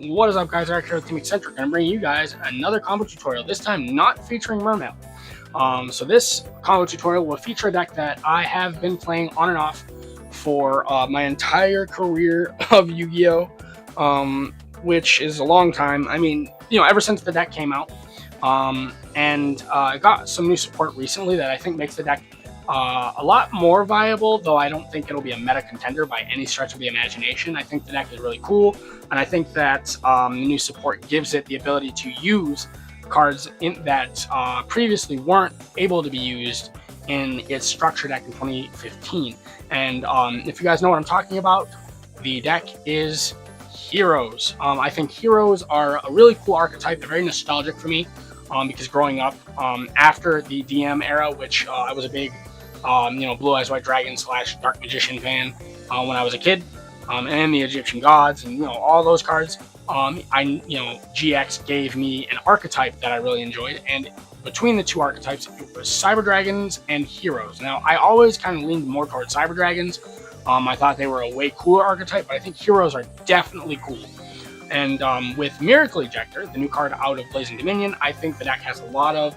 What is up, guys? Ejector with Team Ejector. Gonna bring you guys another combo tutorial. This time not featuring Mermail. So this combo tutorial will feature a deck that I have been playing on and off for my entire career of Yu-Gi-Oh, which is a long time. I mean, ever since the deck came out, and I got some new support recently that I think makes the deck a lot more viable, though I don't think it'll be a meta contender by any stretch of the imagination. I think the deck is really cool, and I think that the new support gives it the ability to use cards that previously weren't able to be used in its structure deck in 2015. And if you guys know what I'm talking about, the deck is Heroes. I think Heroes are a really cool archetype. They're very nostalgic for me because growing up after the DM era, which I was a big Blue Eyes White Dragon / Dark Magician fan when I was a kid, and the Egyptian Gods, and all those cards. GX gave me an archetype that I really enjoyed, and between the two archetypes, it was Cyber Dragons and Heroes. Now, I always kind of leaned more towards Cyber Dragons. I thought they were a way cooler archetype, but I think Heroes are definitely cool. And with Miracle Ejector, the new card out of Blazing Dominion, I think the deck has a lot of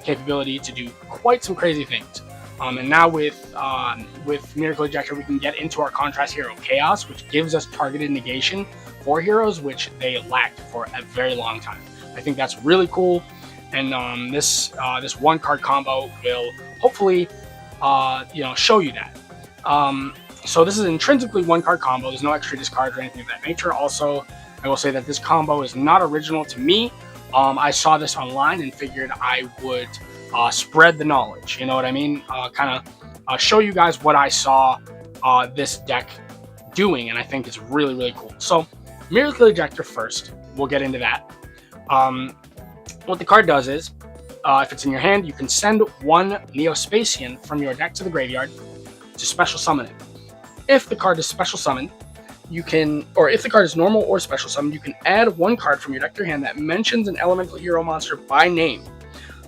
capability to do quite some crazy things. And now with Miracle Ejector, we can get into our Contrast Hero Chaos, which gives us targeted negation for heroes, which they lacked for a very long time. I think that's really cool, and this one card combo will hopefully show you that. So this is intrinsically one card combo. There's no extra discards or anything of that nature. Also, I will say that this combo is not original to me. I saw this online and figured I would spread the knowledge. You know what I mean? Kind of show you guys what I saw this deck doing, and I think it's really, really cool. So Miracle Ejector first. We'll get into that. What the card does is, if it's in your hand, you can send one Neospacian from your deck to the graveyard to special summon it. If the card is special summoned, you can, or if the card is normal or special summoned, you can add one card from your deck to your hand that mentions an elemental hero monster by name,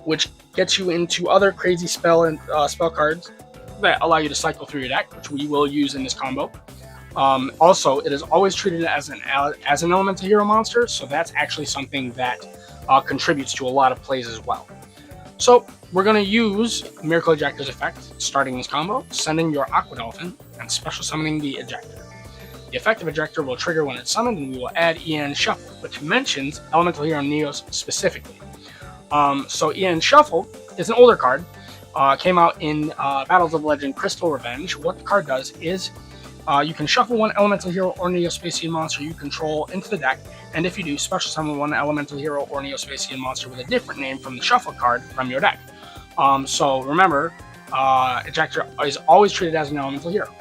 which gets you into other crazy spell cards that allow you to cycle through your deck, which we will use in this combo. Also, it is always treated as an elemental hero monster, so that's actually something that contributes to a lot of plays as well. So we're going to use Miracle Ejector's effect, starting this combo, sending your Aqua Dolphin, and special summoning the Ejector. The effect of Ejector will trigger when it's summoned, and we will add EN Shuffle, which mentions Elemental Hero Neos specifically. So EN Shuffle is an older card, came out in Battles of Legend Crystal Revenge. What the card does is you can shuffle one Elemental Hero or Neospacian monster you control into the deck, and if you do, special summon one Elemental Hero or Neospacian monster with a different name from the shuffle card from your deck. So remember, Ejector is always treated as an Elemental Hero.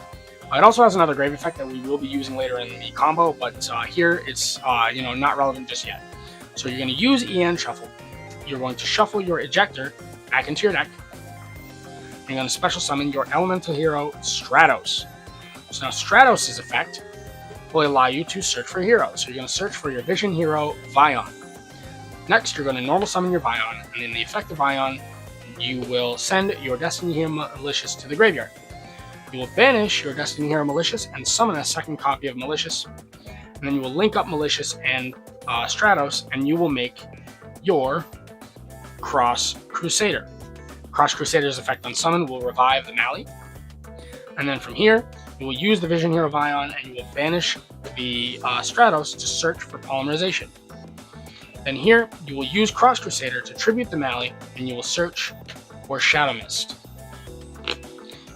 It also has another grave effect that we will be using later in the combo, but here it's not relevant just yet. So you're going to use EN Shuffle. You're going to shuffle your Ejector back into your deck. You're going to special summon your Elemental Hero Stratos. So now Stratos' effect will allow you to search for heroes. So you're going to search for your Vision Hero Vion. Next, you're going to normal summon your Vion, and in the effect of Vion, you will send your Destiny Hero Malicious to the graveyard. You will banish your Destiny Hero Malicious and summon a second copy of Malicious, and then you will link up Malicious and Stratos, and you will make your Cross Crusader. Cross Crusader's effect on summon will revive the Mali, and then from here, you will use the Vision Hero Vion, and you will banish the Stratos to search for Polymerization. Then here, you will use Cross Crusader to tribute the Mali, and you will search for Shadow Mist.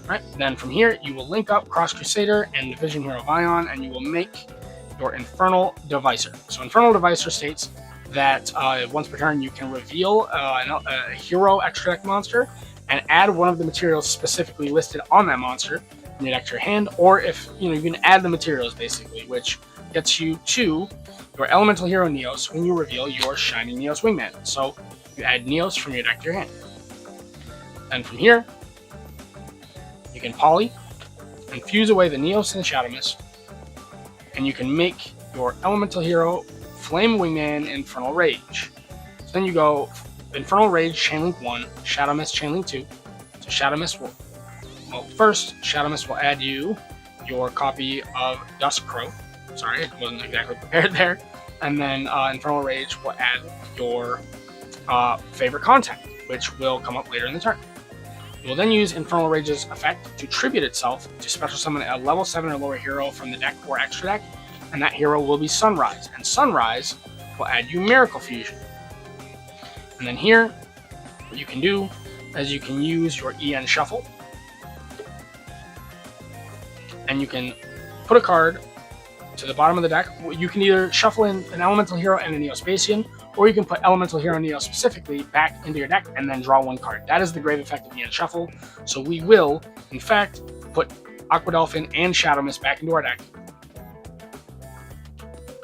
Right. Then from here, you will link up Cross Crusader and the Vision Hero Vion, and you will make your Infernal Devicer. So Infernal Devicer states that once per turn, you can reveal a hero extra deck monster and add one of the materials specifically listed on that monster in your deck to your hand, or if you can add the materials basically, which gets you to your Elemental Hero Neos when you reveal your Shining Neos Wingman. So you add Neos from your deck to your hand. Then from here, you can poly and fuse away the Neos and the Shadow Mist, and you can make your Elemental Hero Flame Wingman Infernal Rage. So then you go Infernal Rage Chainlink 1, Shadow Mist Chainlink 2. So Shadow Mist will, first, Shadow Mist will add you your copy of Dusk Crow. Sorry, I wasn't exactly prepared there. And then Infernal Rage will add your favorite contact, which will come up later in the turn. You will then use Infernal Rage's effect to tribute itself to special summon a level 7 or lower hero from the deck or extra deck, and that hero will be Sunrise. And Sunrise will add you Miracle Fusion. And then here, what you can do is you can use your EN Shuffle, and you can put a card to the bottom of the deck. You can either shuffle in an Elemental Hero and a Neospacian, or you can put Elemental Hero and Neo specifically back into your deck and then draw one card. That is the grave effect of the EN Shuffle. So we will, in fact, put Aqua Dolphin and Shadow Mist back into our deck,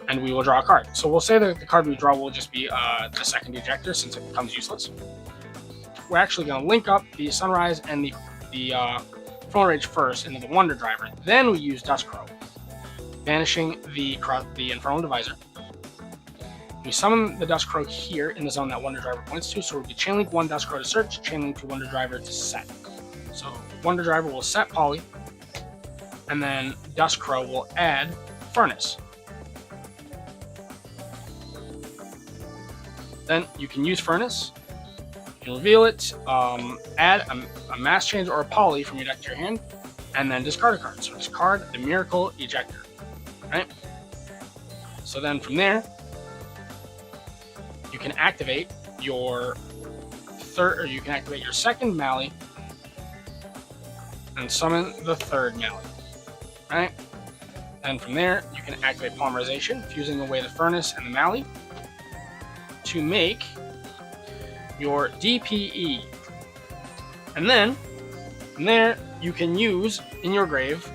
and we will draw a card. So we'll say that the card we draw will just be the second Ejector, since it becomes useless. We're actually going to link up the Sunrise and the Infernal Rage first into the Wonder Driver. Then we use Duskcrow, banishing the Infernal Divisor. We summon the Duskcrow here in the zone that Wonder Driver points to, so we'll be Chainlink 1 Duskcrow to search, Chainlink 2 Wonder Driver to set. So Wonder Driver will set Poly, and then Duskcrow will add Furnace. Then you can use Furnace, you can reveal it, add a Mass Change or a Poly from your deck to your hand, and then discard a card. So discard the Miracle Ejector. Right? So then from there, you can activate your second Mally and summon the third Mally. Right? And from there, you can activate Polymerization, fusing away the Furnace and the Mally to make your DPE. And then from there, you can use in your grave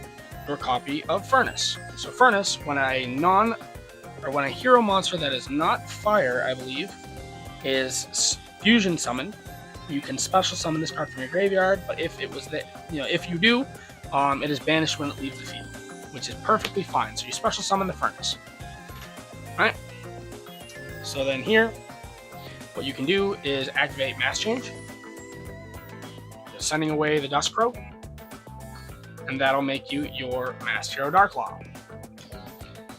your copy of Furnace. So Furnace, when a hero monster that is not fire, I believe, is fusion summoned, you can special summon this card from your graveyard. But if it was if you do, it is banished when it leaves the field, which is perfectly fine. So you special summon the Furnace. All right. So then here, what you can do is activate Mass Change, sending away the Duskcrow, and that'll make you your Masked Hero Darklaw.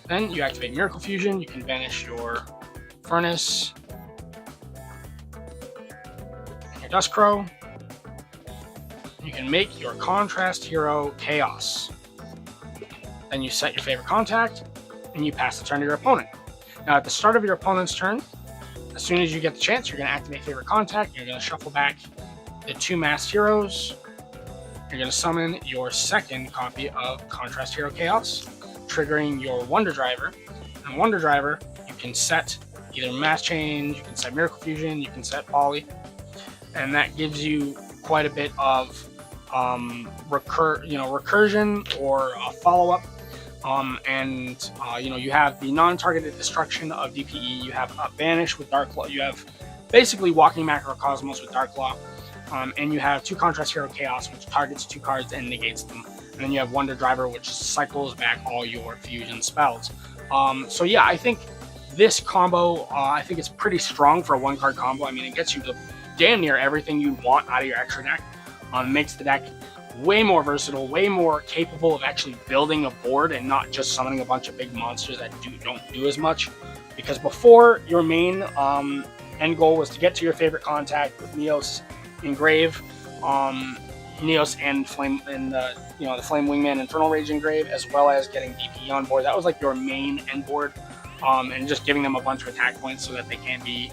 Then you activate Miracle Fusion, you can banish your Furnace and your Duskcrow. You can make your Contrast Hero Chaos. Then you set your favorite contact, and you pass the turn to your opponent. Now at the start of your opponent's turn, as soon as you get the chance, you're going to activate favorite contact, you're going to shuffle back the 2 Masked Heroes, you're going to summon your second copy of Contrast Hero Chaos, triggering your Wonder Driver. And Wonder Driver, you can set either Mass Change, you can set Miracle Fusion, you can set Poly, and that gives you quite a bit of recursion or follow-up. You have the non-targeted destruction of DPE, you have Banish with Darklaw, you have basically Walking Macrocosmos with Darklaw, and you have 2 Contrast Hero Chaos, which targets 2 cards and negates them. And then you have Wonder Driver, which cycles back all your fusion spells. So yeah, I think this combo, I think it's pretty strong for a 1-card combo. I mean, it gets you to damn near everything you want out of your extra deck. Makes the deck way more versatile, way more capable of actually building a board and not just summoning a bunch of big monsters that don't do as much. Because before, your main end goal was to get to your favorite contact with Neos in grave, Neos and Flame and the Flame Wingman Infernal Rage in grave, as well as getting DP on board. That was like your main end board, and just giving them a bunch of attack points so that they can't be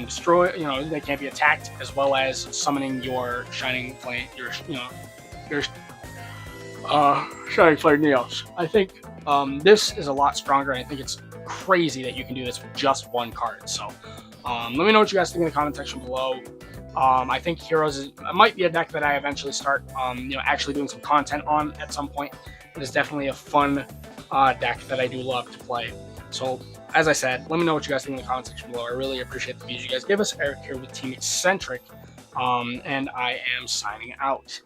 destroyed. They can't be attacked, as well as summoning your Shining Flame, your Shining Flare Neos. I think this is a lot stronger, and I think it's crazy that you can do this with just 1 card. So let me know what you guys think in the comment section below. I think Heroes might be a deck that I eventually start actually doing some content on at some point. It is definitely a fun deck that I do love to play. So as I said, let me know what you guys think in the comment section below. I really appreciate the views you guys give us. Eric here with Team Eccentric, and I am signing out.